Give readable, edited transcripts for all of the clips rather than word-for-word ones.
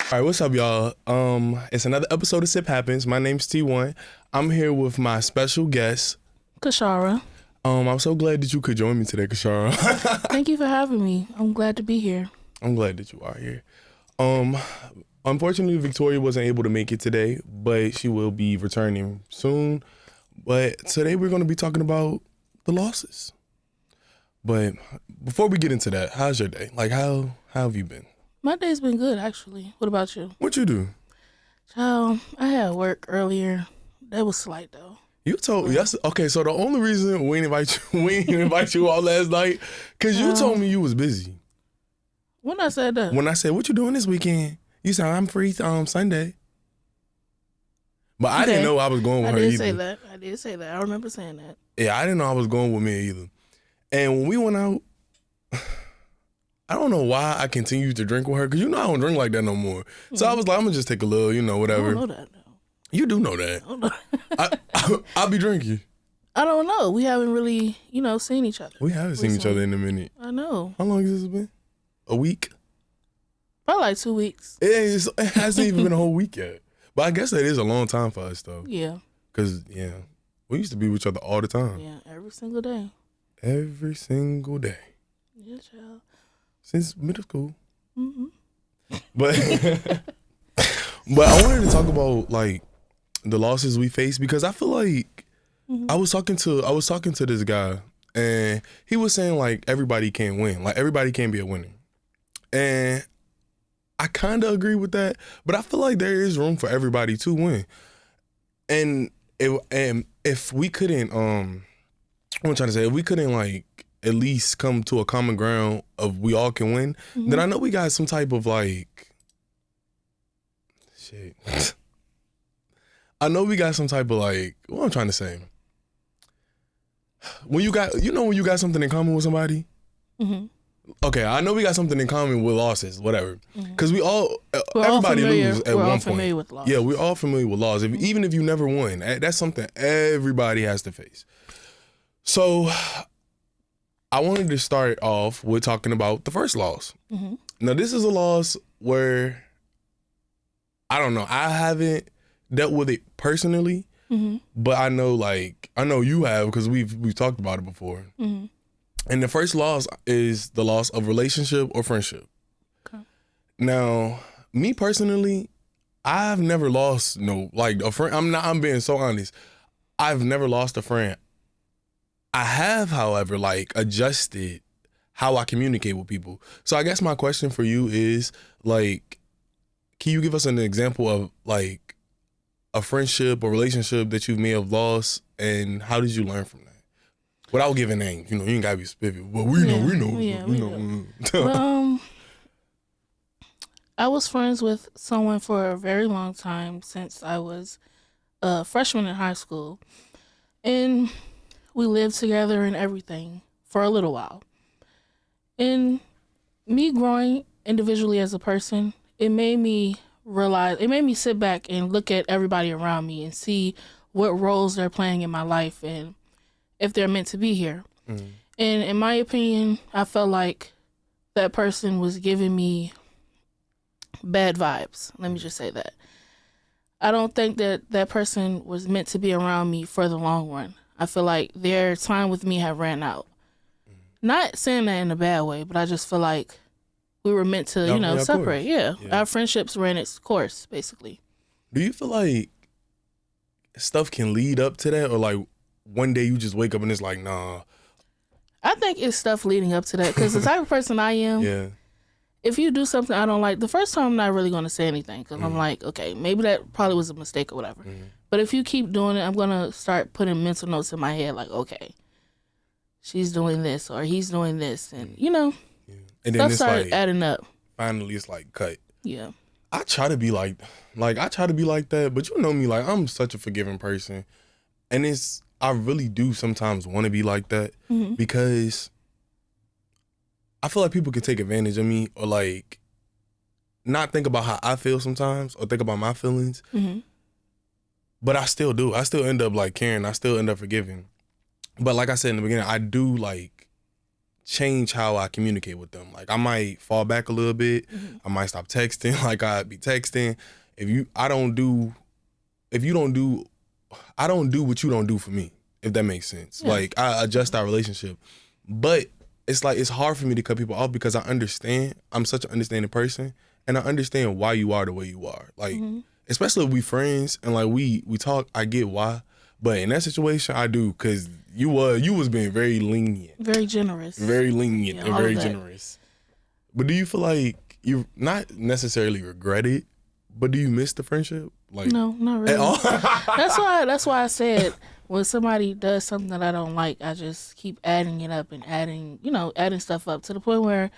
All right, what's up, y'all? It's another episode of Sip Happens. My name's T1. I'm here with my special guest, Kashara. I'm so glad that you could join me today, Kashara. Thank you for having me. I'm glad to be here. I'm glad that you are here. Unfortunately, Victoria wasn't able to make it today, but she will be returning soon. But today we're going to be talking about the losses. But before we get into that, how's your day? Like, how have you been? My day's been good, actually. What about you? What you do? Child, I had work earlier. That was slight, though. You told yes. Okay, so the only reason we didn't invite you all last night, cause you told me you was busy. When I said that? When I said, "What you doing this weekend?" You said, "I'm free Sunday." But I didn't know I was going with her either. I did say that. I remember saying that. Yeah, I didn't know I was going with me either. And when we went out, I don't know why I continued to drink with her, cause I don't drink like that no more. So I was like, I'm gonna just take a little, whatever. I don't know that, though. You do know that. I don't know. I'll be drinking. I don't know. We haven't really, seen each other. We haven't seen each other in a minute. I know. How long has this been? A week? Probably like 2 weeks. It hasn't even been a whole week yet. But I guess that is a long time for us, though. Yeah. Because, we used to be with each other all the time. Yeah, every single day. Every single day. Yeah, child. Since middle school. Mm-hmm. But I wanted to talk about, like, the losses we face, because I feel like I was talking to this guy, and he was saying, like, everybody can't win. Like, everybody can't be a winner. And I kind of agree with that, but I feel like there is room for everybody to win. And if we couldn't, what I'm trying to say, if we couldn't, like, at least come to a common ground of we all can win, then I know we got some type of, like, shit. I know we got some type of, like, what I'm trying to say. When you got something in common with somebody. Mm-hmm. Okay, I know we got something in common with losses, whatever. Because everybody loses at one point. With loss. Yeah, we're all familiar with loss. Even if you never won, that's something everybody has to face. So I wanted to start off with talking about the first loss. Mm-hmm. Now, this is a loss where, I don't know, I haven't dealt with it personally, but I know you have, because we've talked about it before. Mm-hmm. And the first loss is the loss of relationship or friendship. Okay. Now, me personally, I've never lost a friend. I'm being so honest. I've never lost a friend. I have, however, adjusted how I communicate with people. So I guess my question for you is, can you give us an example of a friendship or relationship that you may have lost, and how did you learn from that? Without giving names, you ain't gotta be specific. Well, we know. Yeah, we know. Well, I was friends with someone for a very long time, since I was a freshman in high school, and we lived together and everything for a little while. And me growing individually as a person, it made me sit back and look at everybody around me and see what roles they're playing in my life and if they're meant to be here. And in my opinion, I felt like that person was giving me bad vibes. Let me just say that. I don't think that person was meant to be around me for the long run. I feel like their time with me had ran out. Not saying that in a bad way, but I just feel like we were meant to, separate. Yeah. Our friendships ran its course, basically. Do you feel like stuff can lead up to that, or one day you just wake up and it's like, nah? I think it's stuff leading up to that, because the type of person I am, if you do something I don't like, the first time I'm not really going to say anything, because I'm like, okay, maybe that probably was a mistake or whatever. But if you keep doing it, I'm going to start putting mental notes in my head, like, okay, she's doing this or he's doing this, and, and stuff started adding up. Finally, it's cut. Yeah. I try to be like that, but you know me, I'm such a forgiving person, and I really do sometimes want to be like that, because I feel like people can take advantage of me, or not think about how I feel sometimes, or think about my feelings. But I still do. I still end up caring. I still end up forgiving. But like I said in the beginning, I do change how I communicate with them. Like I might fall back a little bit. I might stop texting like I'd be texting. I don't do what you don't do for me, if that makes sense. Yeah. Like I adjust our relationship. But it's like it's hard for me to cut people off because I understand. I'm such an understanding person and I understand why you are the way you are. Like especially if we friends and like we talk, I get why. But in that situation, I do, because you was being very lenient. Very generous. Very lenient and all very of that. generous. But do you feel like you not necessarily regret it, but do you miss the friendship? Like No, not really. at all? That's why I said when somebody does something that I don't like, I just keep adding it up and adding stuff up to the point where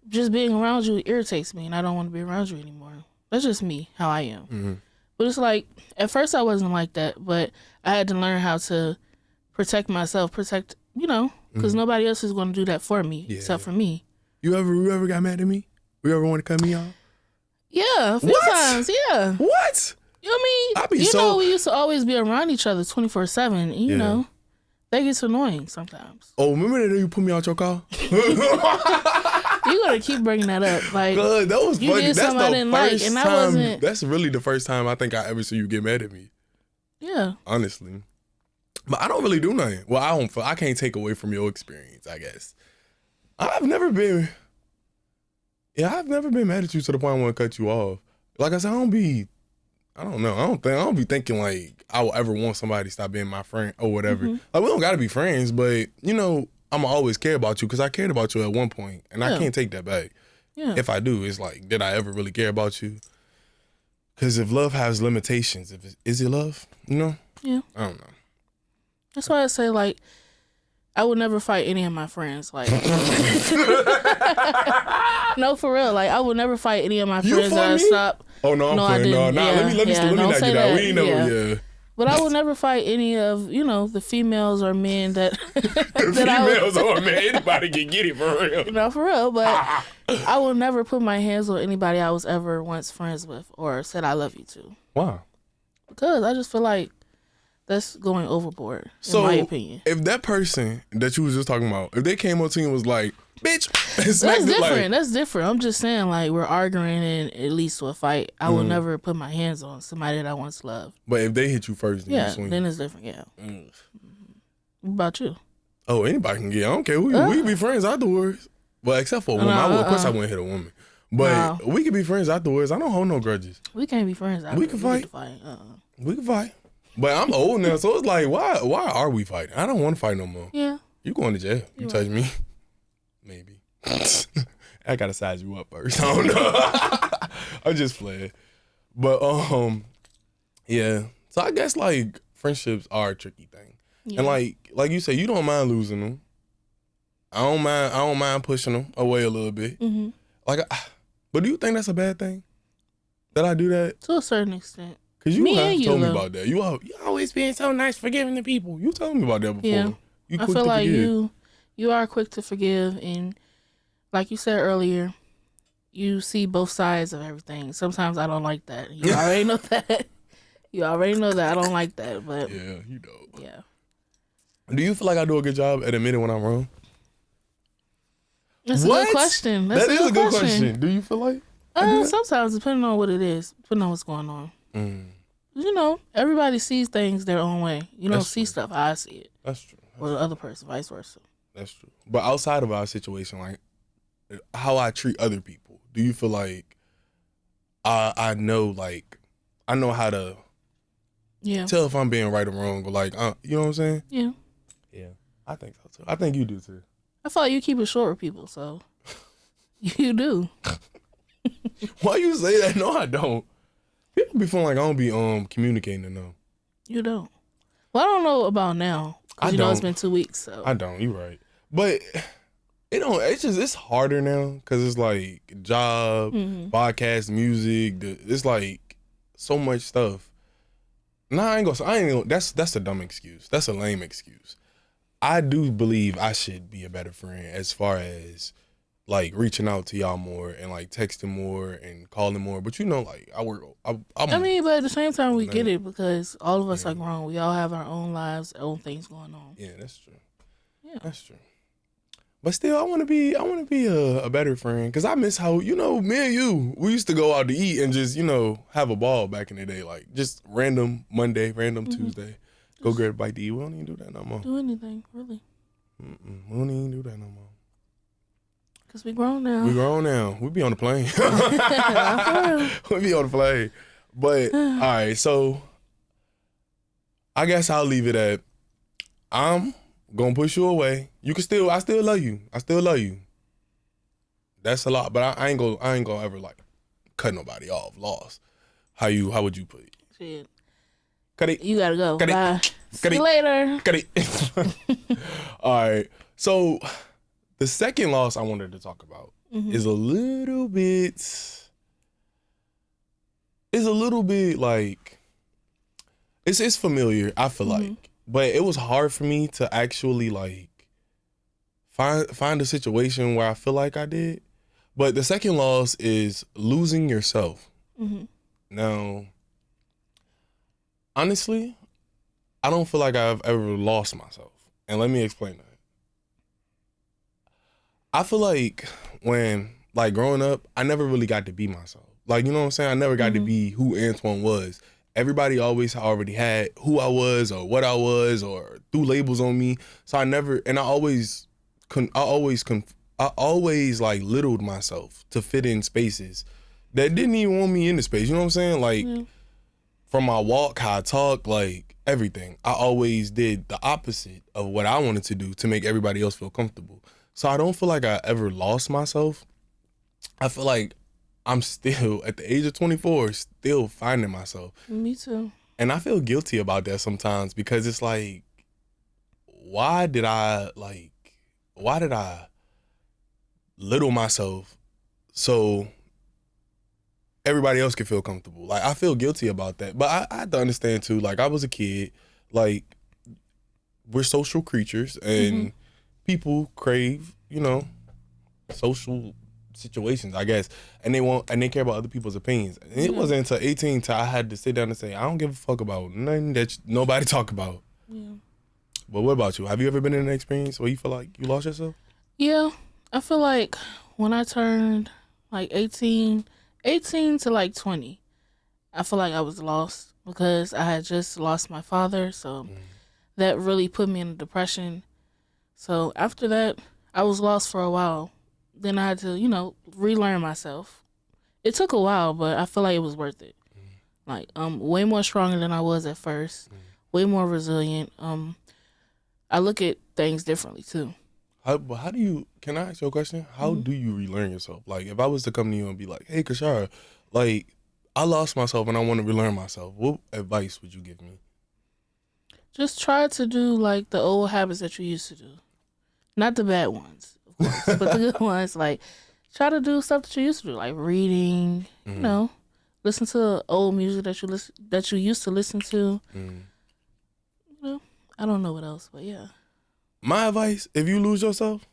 just being around you irritates me and I don't want to be around you anymore. That's just me, how I am. Mm-hmm. But it's like, at first I wasn't like that, but I had to learn how to protect myself, because nobody else is going to do that for me except for me. You ever got mad at me? You ever want to cut me off? Yeah, a few times, yeah. What? I mean, we used to always be around each other 24/7, and you know, that gets annoying sometimes. Oh, remember that day you put me out your car? You gotta keep bringing that up. Like, God, that was you funny. did That's something I the didn't like, first and I time. wasn't. That's really the first time I think I ever see you get mad at me. Yeah. Honestly, but I don't really do nothing. Well, I can't take away from your experience, I guess. I've never been mad at you to the point I want to cut you off. Like I said, I don't be thinking like I will ever want somebody to stop being my friend or whatever. Like we don't gotta be friends, but I'ma always care about you because I cared about you at one point, and I can't take that back. Yeah. If I do, it's like, did I ever really care about you? Because if love has limitations, is it love? Yeah. I don't know. That's why I say, like, I would never fight any of my friends. Like, no, for real. Like, I would never fight any of my friends that I stop. Oh no, I'm playing. I didn't. No, let me not get out. We ain't never. Yeah. But I would never fight any of the females or men that females or men. Anybody can get it for real. For real. But I would never put my hands on anybody I was ever once friends with or said I love you to. Why? Because I just feel like that's going overboard, in my opinion. If that person that you was just talking about, if they came up to you and was like, bitch, that's different. That's different. I'm just saying, like, we're arguing and it leads to a fight. I will never put my hands on somebody that I once loved. But if they hit you first, then you swing. Then it's different, yeah. What about you? Oh, anybody can get. I don't care. We can be friends afterwards. Well, except for a woman. Of course I wouldn't hit a woman. But we can be friends afterwards. I don't hold no grudges. We can't be friends afterwards. We can fight. We can fight. But I'm old now, so it's like, why are we fighting? I don't want to fight no more. Yeah. You going to jail. You touch me. Maybe. I gotta size you up first. I don't know. I'm just playing. But yeah. So I guess like friendships are a tricky thing. Yeah. And like you say, you don't mind losing them. I don't mind pushing them away a little bit. Mm-hmm. But do you think that's a bad thing? That I do that? To a certain extent. Because you have told me about that. You always being so nice, forgiving the people. You told me about that before. Yeah. I feel like you are quick to forgive, and like you said earlier, you see both sides of everything. Sometimes I don't like that. You already know that. You already know that I don't like that. But yeah, you don't. Yeah. Do you feel like I do a good job at admitting when I'm wrong? That's a good question. That is a good question. Do you feel like? Sometimes, depending on what it is, depending on what's going on. Everybody sees things their own way. You don't see stuff how I see it. That's true. Or the other person, vice versa. That's true. But outside of our situation, like how I treat other people, do you feel like I know how to tell if I'm being right or wrong, or like you know what I'm saying? Yeah. Yeah, I think so too. I think you do too. I feel like you keep it short with people, so you do. Why you say that? No, I don't. People be feeling like I don't be communicating enough. You don't. Well, I don't know about now. Because it's been 2 weeks, so. I don't. You're right. But it's harder now because it's like job, podcast, music. It's like so much stuff. Nah, that's a dumb excuse. That's a lame excuse. I do believe I should be a better friend as far as like reaching out to y'all more and like texting more and calling more. But like but at the same time we get it because all of us are grown. We all have our own lives, own things going on. Yeah, that's true. Yeah. That's true. But still, I want to be a better friend because I miss how, you know, me and you, we used to go out to eat and just, you know, have a ball back in the day, like just random Monday, random Tuesday, go get a bite to eat. We don't even do that no more. Do anything really? We don't even do that no more. Cause we grown now. We grown now. We be on the plane. We be on the plane. But all right, so I guess I'll leave it at I'm gonna push you away. I still love you. I still love you. That's a lot, but I ain't gonna ever like cut nobody off. Lost. How would you put it? Shit. Cut it. You gotta go. Cut it. Bye. Cut See you later. Cut it. All right. So the second loss I wanted to talk about is a little bit like it's familiar, I feel like. But it was hard for me to actually like find a situation where I feel like I did. But the second loss is losing yourself. Now, honestly, I don't feel like I've ever lost myself. And let me explain that. I feel like when, like, growing up, I never really got to be myself. Like, you know what I'm saying? I never got to be who Antoine was. Everybody always already had who I was or what I was or threw labels on me. So I never, and I always like littled myself to fit in spaces that didn't even want me in the space. You know what I'm saying? Like from my walk, how I talk, like everything. I always did the opposite of what I wanted to do to make everybody else feel comfortable. So I don't feel like I ever lost myself. I feel like I'm still, at the age of 24, still finding myself. Me too. And I feel guilty about that sometimes because it's like, why did I little myself so everybody else can feel comfortable? Like, I feel guilty about that. But I have to understand too, like, I was a kid, like, we're social creatures and people crave, you know, social situations, I guess, and they care about other people's opinions. And it wasn't until 18 till I had to sit down and say, I don't give a fuck about nothing that nobody talk about. Yeah. But what about you? Have you ever been in an experience where you feel like you lost yourself? Yeah, I feel like when I turned like 18 to like 20, I feel like I was lost because I had just lost my father, so that really put me in a depression. So after that, I was lost for a while. Then I had to, you know, relearn myself. It took a while, but I feel like it was worth it. Like, I'm way more stronger than I was at first, way more resilient. I look at things differently too. How do you, can I ask you a question? How do you relearn yourself? Like, if I was to come to you and be like, hey, Kashara, like, I lost myself and I want to relearn myself, what advice would you give me? Just try to do, like, the old habits that you used to do. Not the bad ones, of course, but the good ones. Like, try to do stuff that you used to do, like reading, you know, listen to old music that you used to listen to. You know, I don't know what else, but yeah. My advice, if you lose yourself.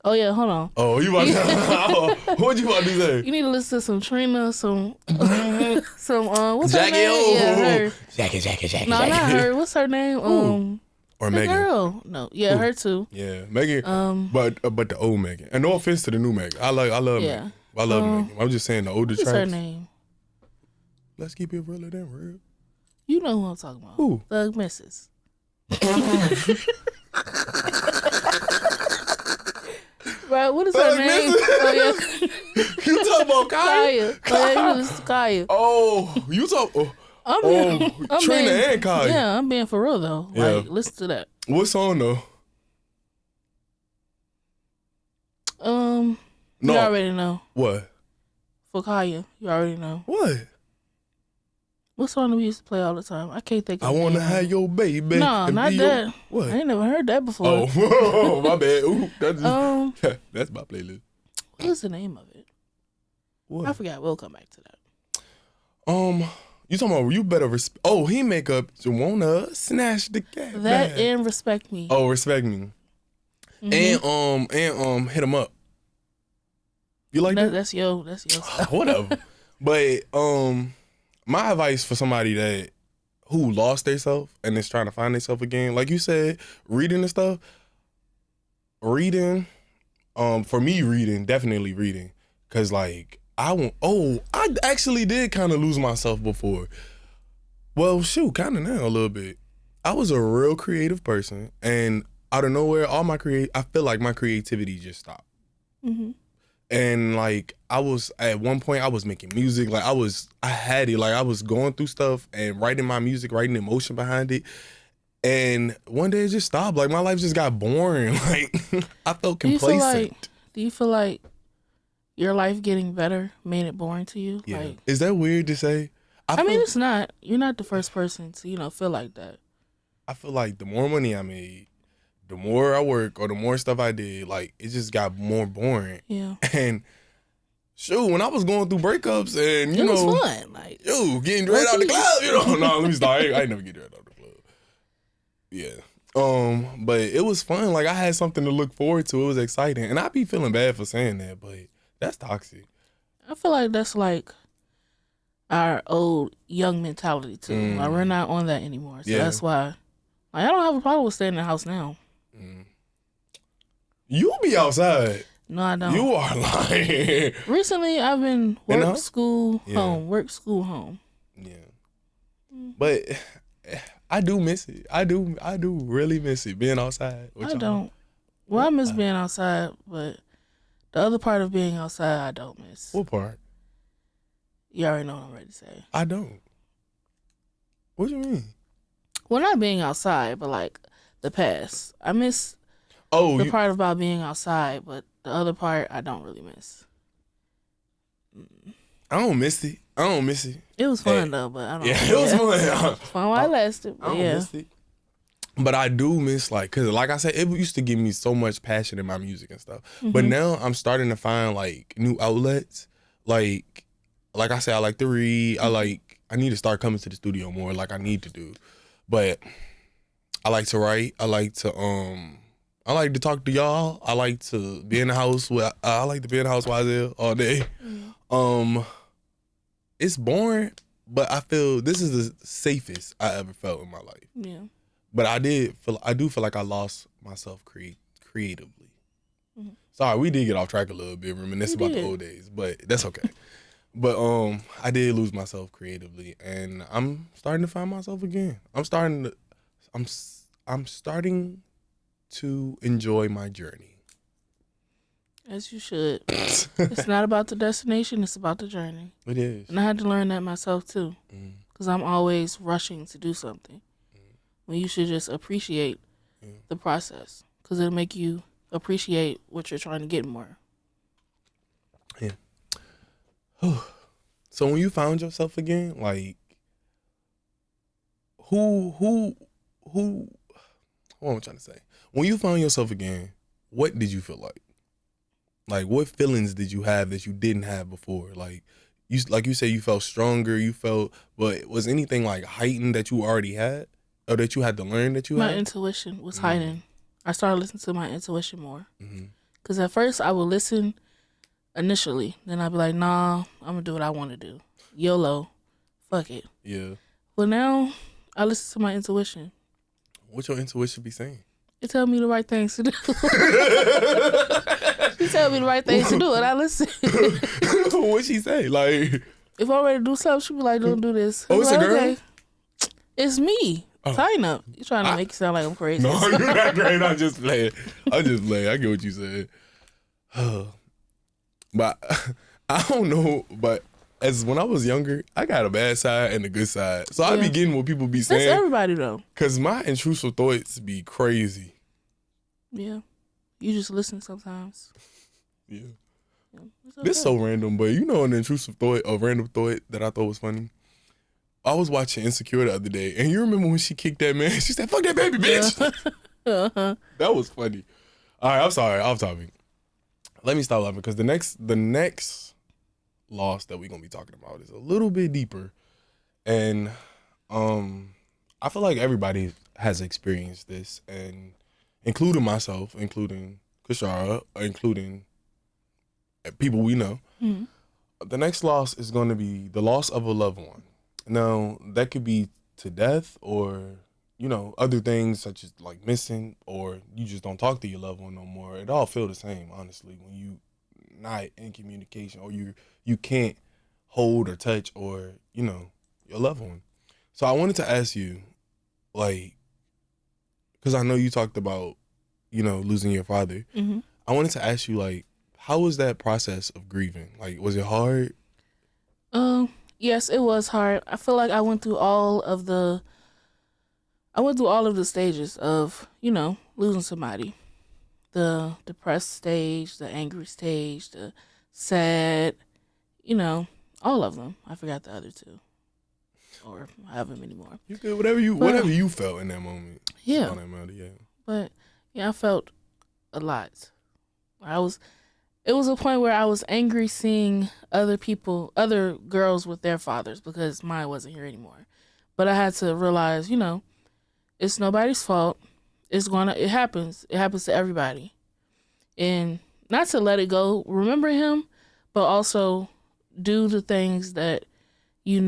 Oh yeah, hold on. Oh, you about to, what you about to say? You need to listen to some Trina, some what's Jackie, her name? Yeah, her. Jackie. No, not her. What's her name? Or the Megan. Girl. No, yeah, her too. Yeah, Megan. But the old Megan. And no offense to the new Megan. I love Megan. I love Megan. I'm just saying the older tracks. What's her name? Let's keep it realer than real. You know who I'm talking about. Who? Thug Mrs. Right, what is her name? Oh, yeah. You talking about Kaya? Oh, yeah, you listen to Kaya. Oh, you talk. I'm Trina and Kaya. Yeah, I'm being for real though. Yeah. Like, listen to that. What song though? No. You already know. What? For Kaya, you already know. What? What song do we used to play all the time? I can't think of it. I wanna have your baby. No, not that. What? I ain't never heard that before. Oh, my bad. Ooh, that's that's my playlist. What's the name of it? What? I forgot. We'll come back to that. You talking about you better he make up to wanna snatch the cat. That bag. and Respect Me. Oh, Respect Me. And Hit 'Em Up. You like that? That's your stuff. Whatever. But my advice for somebody who lost themselves and is trying to find themselves again, like you said, reading and stuff, reading. For me, definitely reading, cause like I actually did kind of lose myself before. Well, shoot, kind of now a little bit. I was a real creative person, and out of nowhere, I feel like my creativity just stopped. Mm-hmm. And like I was at one point, I was making music. Like I had it. Like I was going through stuff and writing my music, writing emotion behind it. And one day it just stopped. Like my life just got boring. Like I felt complacent. Do you feel like your life getting better made it boring to you? Yeah. Like, is that weird to say? I mean, it's not. You're not the first person to, feel like that. I feel like the more money I made, the more I work or the more stuff I did, like it just got more boring. Yeah. And shoot, when I was going through breakups and it was fun. Like, getting right out the club, no, let me start. I ain't never get right out the club. Yeah. But it was fun. Like I had something to look forward to. It was exciting. And I be feeling bad for saying that, but that's toxic. I feel like that's like our old young mentality too. Like we're not on that anymore. So that's why I don't have a problem with staying in the house now. You be outside. No, I don't. You are lying. Recently, I've been work, school, home. Work, school, home. Yeah. But I do miss it. I do really miss it, being outside. I don't. Well, I miss being outside, but the other part of being outside, I don't miss. What part? You already know what I'm ready to say. I don't. What do you mean? Well, not being outside, but like the past. I miss the part about being outside, but the other part I don't really miss. I don't miss it. It was fun though, but I don't. Yeah, it was fun. Fun while it lasted. But I don't miss it. But I do miss cause like I said, it used to give me so much passion in my music and stuff. Mm-hmm. But now I'm starting to find like new outlets. Like I said, I like to read. I need to start coming to the studio more, like I need to do. But I like to write. I like to talk to y'all. I like to be in the house with Ysel all day. Mm-hmm. It's boring, but I feel this is the safest I ever felt in my life. Yeah. But I do feel like I lost myself creatively. Mm-hmm. Sorry, we did get off track a little bit, reminiscing about the old days, but that's okay. But I did lose myself creatively, and I'm starting to find myself again. I'm starting to enjoy my journey. As you should. It's not about the destination, it's about the journey. It is. And I had to learn that myself too. Because I'm always rushing to do something. When you should just appreciate the process. Because it'll make you appreciate what you're trying to get more. Yeah. So when you found yourself again, like, what am I trying to say? When you found yourself again, what did you feel like? Like, what feelings did you have that you didn't have before? Like you say you felt stronger, but was anything like heightened that you already had? Or that you had to learn that you had? My intuition was heightened. I started listening to my intuition more. Because at first I would listen initially. Then I'd be like, nah, I'm going to do what I want to do. YOLO. Fuck it. Yeah. But now I listen to my intuition. What your intuition be saying? It tell me the right things to do. She tell me the right things to do, and I listen. What she say? Like, if I'm ready to do something, she be like, "Don't do this." Oh, it's like, a girl. Okay. It's me. Tighten up. You trying to make it sound like I'm crazy? No, you're not great. I just playing. I get what you said. But I don't know. But as when I was younger, I got a bad side and a good side. So I be getting what people be saying. That's everybody though. Cause my intrusive thoughts be crazy. Yeah. You just listen sometimes. Yeah. Okay. This so random, but an intrusive thought, a random thought that I thought was funny. I was watching Insecure the other day, and you remember when she kicked that man? She said, "Fuck that baby, bitch." Uh-huh. That was funny. All right, I'm sorry, off topic. Let me stop laughing because the next loss that we're gonna be talking about is a little bit deeper, and I feel like everybody has experienced this, and including myself, including Kashara, including people we know. Mm-hmm. The next loss is going to be the loss of a loved one. Now, that could be to death or other things such as like missing, or you just don't talk to your loved one no more, it all feel the same, honestly, when you not in communication, or you can't hold or touch, or your loved one. So I wanted to ask you, like, because I know you talked about losing your father. Hmm. I wanted to ask you, like, how was that process of grieving? Like, was it hard? Yes, it was hard. I feel like I went through all of the stages of, losing somebody. The depressed stage, the angry stage, the sad, all of them. I forgot the other two, or I have them anymore. You could whatever you felt in that moment. Yeah. On that matter, yeah. But yeah, I felt a lot. It was a point where I was angry seeing other girls with their fathers because mine wasn't here anymore. But I had to realize, it's nobody's fault. It happens. It happens to everybody. And not to let it go, remember him, but also do the things that he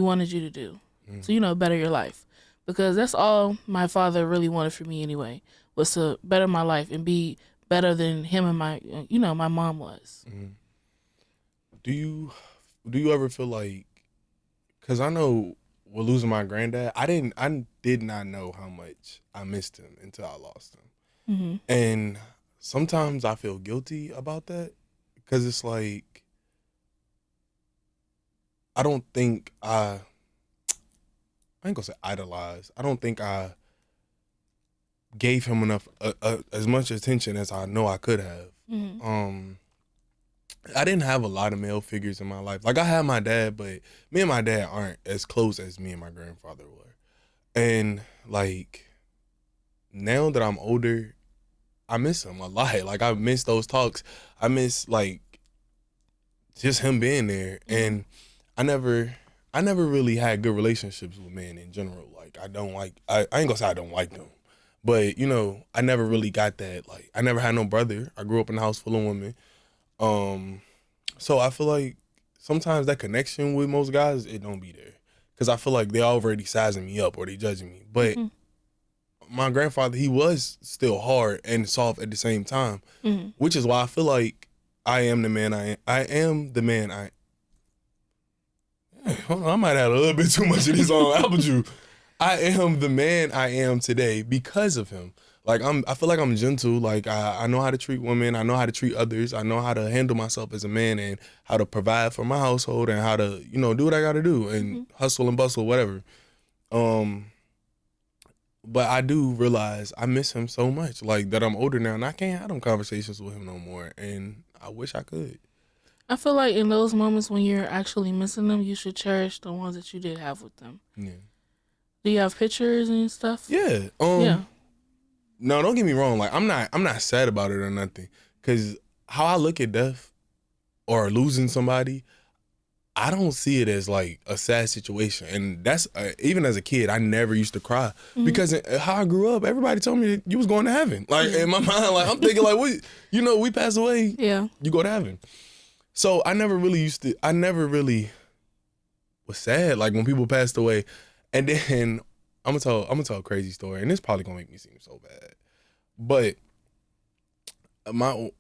wanted you to do. So, better your life. Because that's all my father really wanted for me anyway, was to better my life and be better than him and my mom was. Mm-hmm. Do you ever feel like, because I know with losing my granddad, I did not know how much I missed him until I lost him. Mm-hmm. And sometimes I feel guilty about that, because it's like, I don't think I ain't gonna say idolize. I don't think I gave him enough as much attention as I know I could have. Mm-hmm. I didn't have a lot of male figures in my life. Like, I had my dad, but me and my dad aren't as close as me and my grandfather were. And like, now that I'm older, I miss him a lot. Like, I miss those talks. I miss, like, just him being there. Mm-hmm. And I never really had good relationships with men in general. Like, I ain't gonna say I don't like them, but I never really got that. Like, I never had no brother. I grew up in a house full of women. So I feel like sometimes that connection with most guys, it don't be there, because I feel like they already sizing me up or they judging me. But my grandfather, he was still hard and soft at the same time, which is why I feel like I am the man I am. I am the man I. Hold on, I might have a little bit too much of this on apple juice. I am the man I am today because of him. Like, I feel like I'm gentle. Like, I know how to treat women. I know how to treat others. I know how to handle myself as a man, and how to provide for my household, and how to, do what I got to do, and hustle and bustle, whatever. But I do realize I miss him so much, like, that I'm older now, and I can't have them conversations with him no more, and I wish I could. I feel like in those moments when you're actually missing them, you should cherish the ones that you did have with them. Yeah. Do you have pictures and stuff? Yeah. Yeah. No, don't get me wrong. Like, I'm not sad about it or nothing. Cause how I look at death or losing somebody, I don't see it as like a sad situation. And that's even as a kid, I never used to cry, because how I grew up, everybody told me that you was going to heaven. Like, in my mind, like, I'm thinking like, we pass away, you go to heaven. So I never really was sad like when people passed away. And then I'm gonna tell a crazy story, and this probably gonna make me seem so bad. But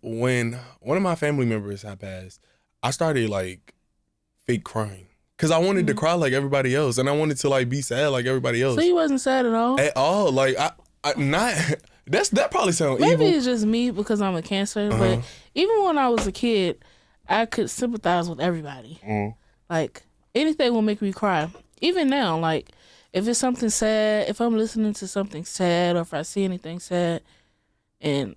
when one of my family members had passed, I started like fake crying, because I wanted to cry like everybody else, and I wanted to like be sad like everybody else. So you wasn't sad at all? At all. Like, I not that probably sounds evil. Maybe it's just me because I'm a Cancer, but even when I was a kid, I could sympathize with everybody. Like, anything will make me cry. Even now, like, if it's something sad, if I'm listening to something sad, or if I see anything sad and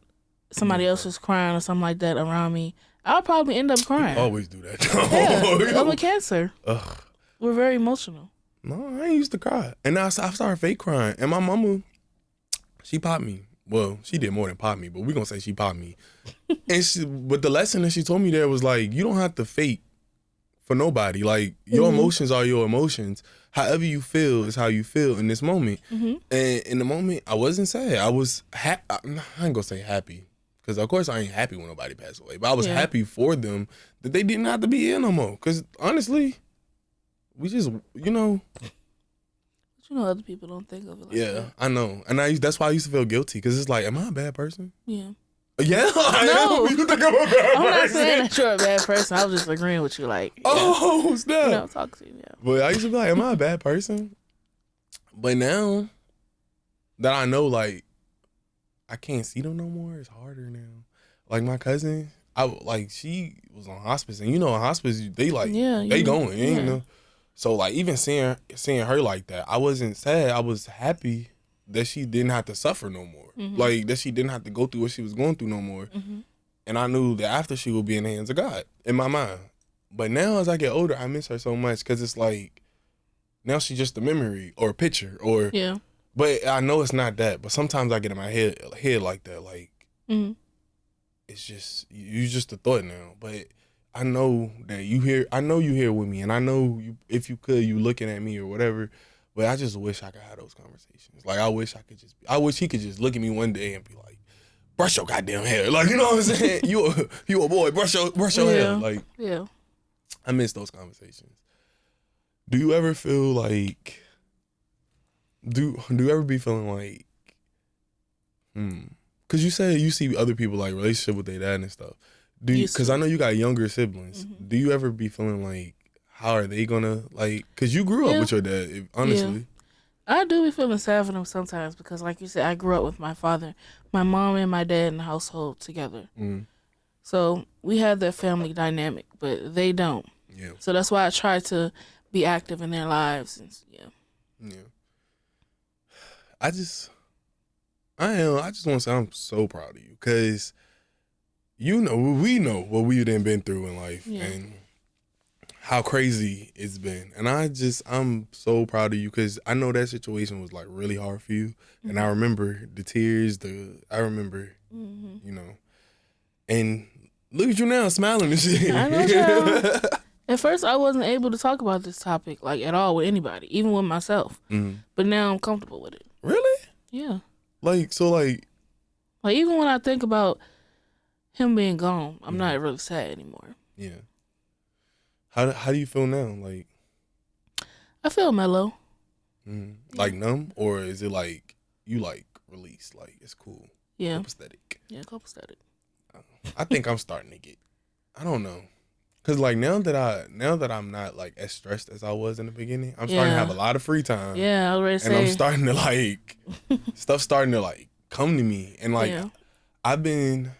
somebody else is crying or something like that around me, I'll probably end up crying. You always do that. Yeah, I'm a Cancer. Ugh. We're very emotional. No, I ain't used to cry. And now I started fake crying. And my mama, she popped me. Well, she did more than pop me, but we're going to say she popped me. But the lesson that she told me there was like, you don't have to fake for nobody. Like, your emotions are your emotions. However you feel is how you feel in this moment. And in the moment, I wasn't sad. I was I ain't going to say happy, because of course I ain't happy when nobody passed away. But I was happy for them that they didn't have to be here no more. Because honestly, we just, What You know, other people don't think of it like that. I know. And that's why I used to feel guilty, because it's like, am I a bad person? Yeah. Yeah, I No. am. You think I'm a bad person? I'm not saying that you're a bad person. I was just agreeing with you, like, yeah. Oh, snap. You know, talk to you, yeah. But I used to be like, am I a bad person? But now that I know, like, I can't see them no more, it's harder now. Like, my cousin, she was on hospice, and you know, in hospice, they going, you know. So, like, even seeing her like that, I wasn't sad. I was happy that she didn't have to suffer no more. Mm-hmm. Like, that she didn't have to go through what she was going through no more. Mm-hmm. And I knew that after, she would be in the hands of God, in my mind. But now, as I get older, I miss her so much, because it's like, now she's just a memory or a picture. Yeah. But I know it's not that. But sometimes I get in my head like that. Like, it's just, you just a thought now. But I know that you here with me, and I know if you could, you looking at me or whatever. But I just wish I could have those conversations. Like, I wish he could just look at me one day and be like, brush your goddamn hair. Like, you know what I'm saying? You a boy, brush your hair. Like, yeah. I miss those conversations. Do you ever feel like, do you ever be feeling like, because you said you see other people, like, relationship with their dad and stuff. Because I know you got younger siblings. Mm-hmm. Do you ever be feeling like, how are they gonna, like, because you grew up with your dad, honestly. Yeah. I do be feeling sad for them sometimes, because like you said, I grew up with my father, my mom and my dad in the household together. So we had that family dynamic, but they don't. Yeah. So that's why I try to be active in their lives. And, yeah. I just want to say I'm so proud of you, because we know what we've been through in life and how crazy it's been. And I'm so proud of you, because I know that situation was, like, really hard for you. Mm-hmm. And I remember the tears, you know, and look at you now, smiling and shit. I know, child. At first, I wasn't able to talk about this topic, like, at all with anybody, even with myself. Mm-hmm. But now I'm comfortable with it. Really? Yeah. Like, so, like, even when I think about him being gone, I'm not really sad anymore. Yeah. How do you feel now? Like, I feel mellow. Like, numb, or is it like you, like, release? Like, it's cool. Yeah. Copacetic. Yeah, copacetic. I think I'm starting to get. I don't know, cause, like, now that I'm not, like, as stressed as I was in the beginning, I'm starting to have a lot of free time. Yeah, I was ready to say. And I'm starting to, like, stuff starting to, like, come to me, and, like, I've been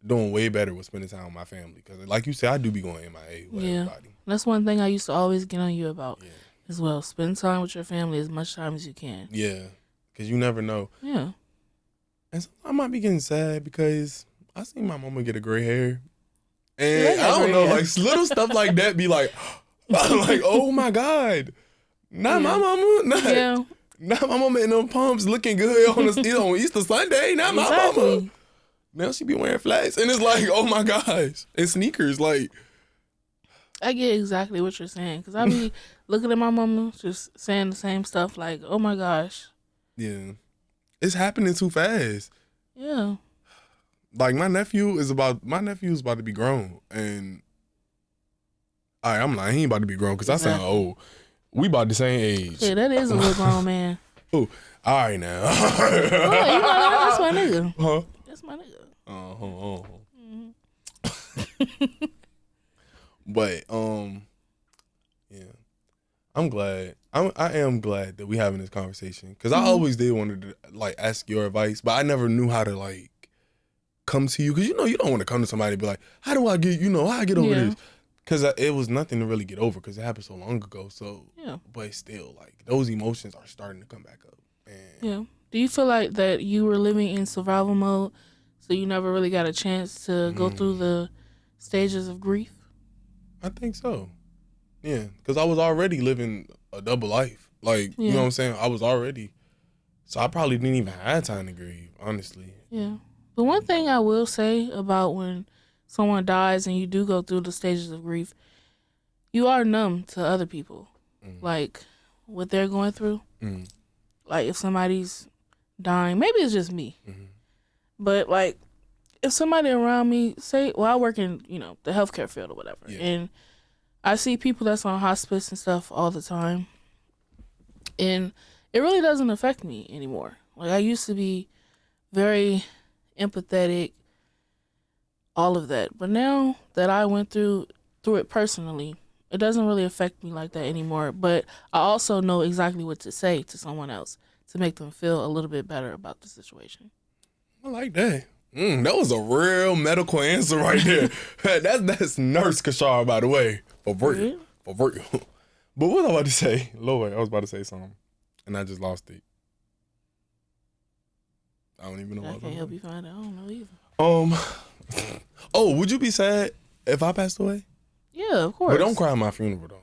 doing way better with spending time with my family, because, like you said, I do be going MIA with everybody. That's one thing I used to always get on you about as well. Spend time with your family as much time as you can. Yeah, because you never know. Yeah. And so I might be getting sad, because I seen my mama get a gray hair. And I don't know, like, little stuff like that be like, I'm like, oh my God. Not my mama. Not my mama in them pumps looking good on Easter Sunday. Not my mama. Now she be wearing flats. And it's like, oh my gosh. And sneakers, like. I get exactly what you're saying, because I be looking at my mama just saying the same stuff, like, oh my gosh. Yeah. It's happening too fast. Yeah. Like, my nephew is about to be grown, and I'm lying, he ain't about to be grown, because I sound old. We about the same age. Yeah, that is a little grown man. Oh, all right now. Well, you know, that's my nigga. Huh? That's my nigga. Mm-hmm. But yeah, I'm glad. I am glad that we having this conversation, because I always did want to, like, ask your advice, but I never knew how to, like, come to you, because you don't want to come to somebody and be like, how do I get how I get over this, because it was nothing to really get over, because it happened so long ago. So but still, like, those emotions are starting to come back up. And do you feel like that you were living in survival mode, so you never really got a chance to go through the stages of grief? I think so. Yeah, because I was already living a double life. Like, you know what I'm saying? I was already. So I probably didn't even have time to grieve, honestly. Yeah. But one thing I will say about when someone dies and you do go through the stages of grief, you are numb to other people. Like, what they're going through. Like, if somebody's dying, maybe it's just me. But, like, if somebody around me, I work in, the healthcare field or whatever, and I see people that's on hospice and stuff all the time, and it really doesn't affect me anymore. Like, I used to be very empathetic, all of that. But now that I went through it personally, it doesn't really affect me like that anymore. But I also know exactly what to say to someone else to make them feel a little bit better about the situation. I like that. That was a real medical answer right there. That's Nurse Kashara, by the way. For real. For real. But what was I about to say? Lord, I was about to say something. And I just lost it. I don't even know what I can't help you find it. I don't know either. Oh, would you be sad if I passed away? Yeah, of course. But don't cry at my funeral, though.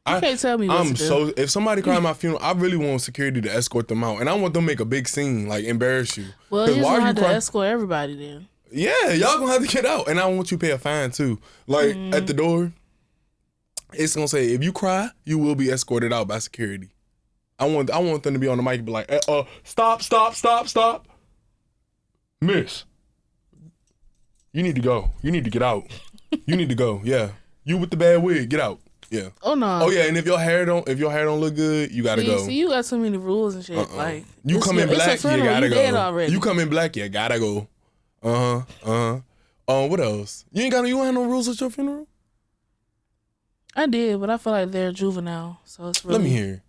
You can't tell me what to do. If somebody cry at my funeral, I really want security to escort them out. And I want them to make a big scene, like embarrass you. Well, you're going to have to escort everybody then. Yeah, y'all going to have to get out. And I want you to pay a fine, too. Like, at the door, it's going to say, if you cry, you will be escorted out by security. I want them to be on the mic and be like, stop. Miss, you need to go. You need to get out. You need to go. Yeah. You with the bad wig, get out. Yeah. Oh no. Oh yeah, and if your hair don't look good, you gotta go. See, you got so many rules and shit. Like you come in black, you gotta go. Dead already. You come in black, you gotta go. What else? You don't have no rules at your funeral? I did, but I feel like they're juvenile, so it's really. Let me hear.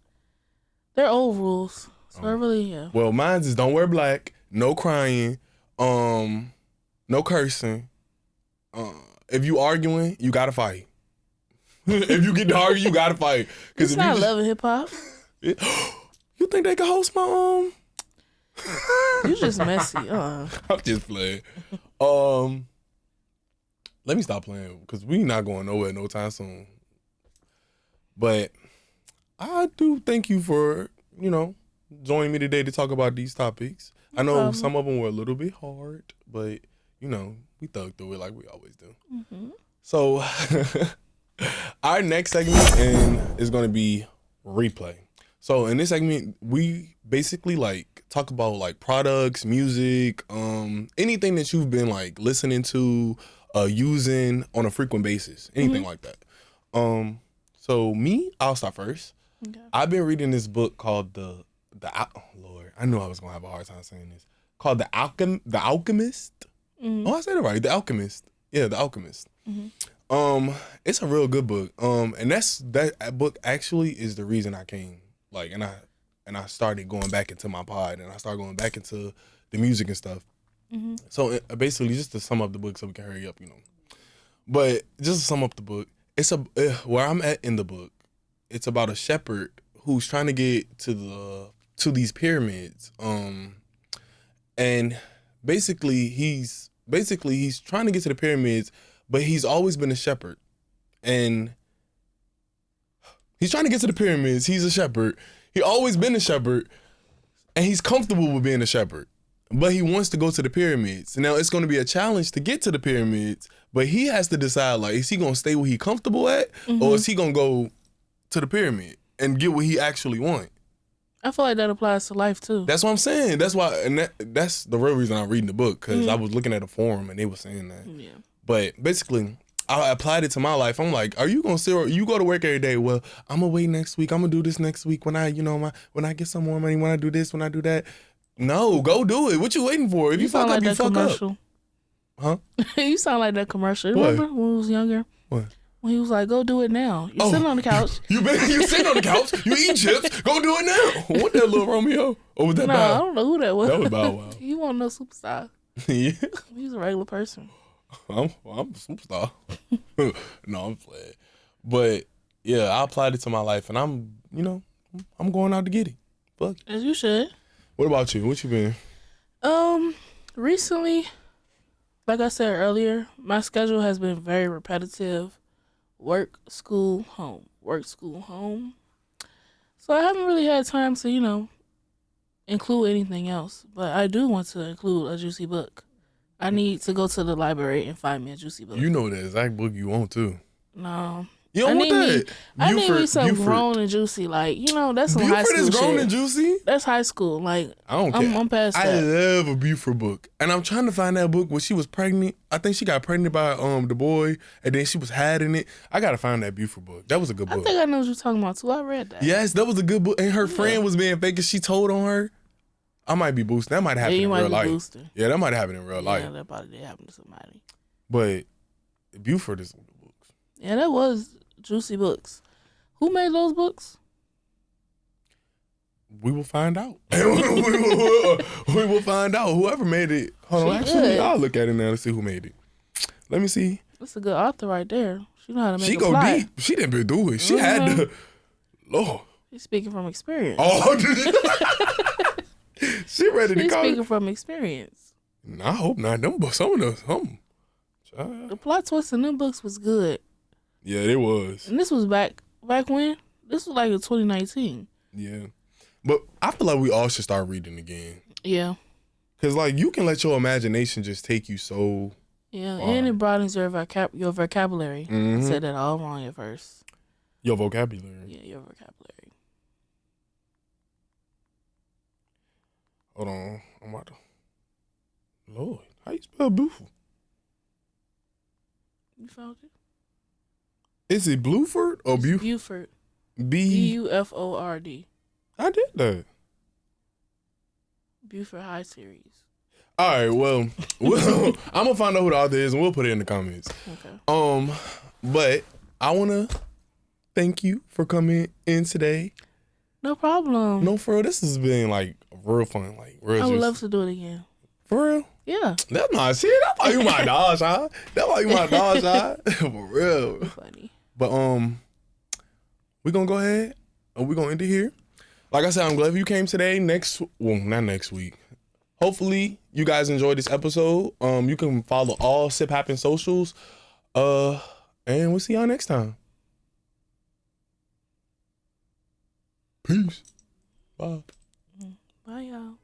They're old rules, so I really yeah. Well, mine's is don't wear black, no crying, no cursing. If you arguing, you gotta fight. If you get to argue, you gotta fight. It's not Love and Hip Hop. You think they can host my You just messy. I'm just playing. Let me stop playing because we not going nowhere no time soon. But I do thank you for joining me today to talk about these topics. I know some of them were a little bit hard, but we thug through it like we always do. Mm-hmm. So our next segment is going to be replay. So in this segment, we basically talk about products, music, anything that you've been listening to, using on a frequent basis, anything like that. So I'll start first. Okay. I've been reading this book called Lord, I knew I was gonna have a hard time saying this. Called The Alchemist. Mm-hmm. Oh, I said it right. The Alchemist. Yeah, The Alchemist. Mm-hmm. It's a real good book. And that book actually is the reason I came. And I started going back into my pod, and I started going back into the music and stuff. Mm-hmm. So basically, just to sum up the book, so we can hurry up, But just to sum up the book, it's where I'm at in the book. It's about a shepherd who's trying to get to these pyramids. And basically he's trying to get to the pyramids, but he's always been a shepherd. And he's trying to get to the pyramids. He's a shepherd. He always been a shepherd, and he's comfortable with being a shepherd. But he wants to go to the pyramids. Now it's going to be a challenge to get to the pyramids, but he has to decide is he going to stay where he comfortable at, or is he going to go to the pyramid and get what he actually want? I feel like that applies to life too. That's what I'm saying. That's why, and that's the real reason I'm reading the book, because I was looking at a forum and they were saying that. Yeah. But basically, I applied it to my life. I'm like, are you gonna you go to work every day? Well, I'm gonna wait next week. I'm gonna do this next week when I get some more money. When I do this, when I do that. No, go do it. What you waiting for? If you fuck up, you fuck commercial. Up. Huh? You sound like that commercial. Remember when we was younger? What? When he was like, go do it now. You're sitting on the couch. You sitting on the couch. You eating chips. Go do it now. What that little Romeo? Or was that Bow? I don't know who that was. That was Bow Wow. You want no superstar. Yeah. He's a regular person. I'm a superstar. No, I'm playing. But yeah, I applied it to my life, and I'm going out to get it. Fuck. As you should. What about you? What you been? Recently, like I said earlier, my schedule has been very repetitive. Work, school, home. Work, school, home. So I haven't really had time to, include anything else. But I do want to include a juicy book. I need to go to the library and find me a juicy book. You know the exact book you want too. No, You don't want that. I need me some Buford. grown and juicy. Like, that's some high Buford school is grown shit. and juicy. That's high school. Like, I don't care. I'm past I that. love a Buford book, and I'm trying to find that book when she was pregnant. I think she got pregnant by the boy, and then she was hiding it. I gotta find that Buford book. That was a good book. I think I know what you're talking about too. I read that. Yes, that was a good book. And her friend was being fake, and she told on her. I might be boosting. That might happen in real life. Boosting. Yeah, that might happen in real life. Yeah, that probably did happen to somebody. But Buford is one of the books. Yeah, that was juicy books. Who made those books? We will find out. we will find out. Whoever made it. Hold on, actually, I'll look at it now to see who made it. Let me see. That's a good author right there. She know how to make She a go plot. deep. She didn't been do it. She had to. Lord. She's speaking from experience. Oh, she ready to She's go. speaking from experience. I hope not. Them books, some of those, The plot twist in them books was good. Yeah, it was. And this was back when? This was like in 2019. Yeah. But I feel like we all should start reading again. Yeah. Because, like, you can let your imagination just take you so... Yeah, far. and it broadens your vocabulary. I said that all wrong at first. Your vocabulary. Yeah, your vocabulary. Hold on. I'm about to... Lord, how you spell Buford? You found it? Is it Bluford or Buford? Buford. B... Buford. I did that. Buford High Series. All right, well, I'm gonna find out who the author is and we'll put it in the comments. Okay. But I wanna thank you for coming in today. No problem. No, for real, this has been like real fun, like real. I would love to do it again. For real. Yeah. That's not shit. That's why you my dog, child. That's why you my dog, child. For real. Funny. But we gonna go ahead and we gonna end it here. Like I said, I'm glad you came today. Not next week. Hopefully you guys enjoyed this episode. You can follow all Sip Happen socials. And we'll see y'all next time. Peace. Bye. Bye, y'all.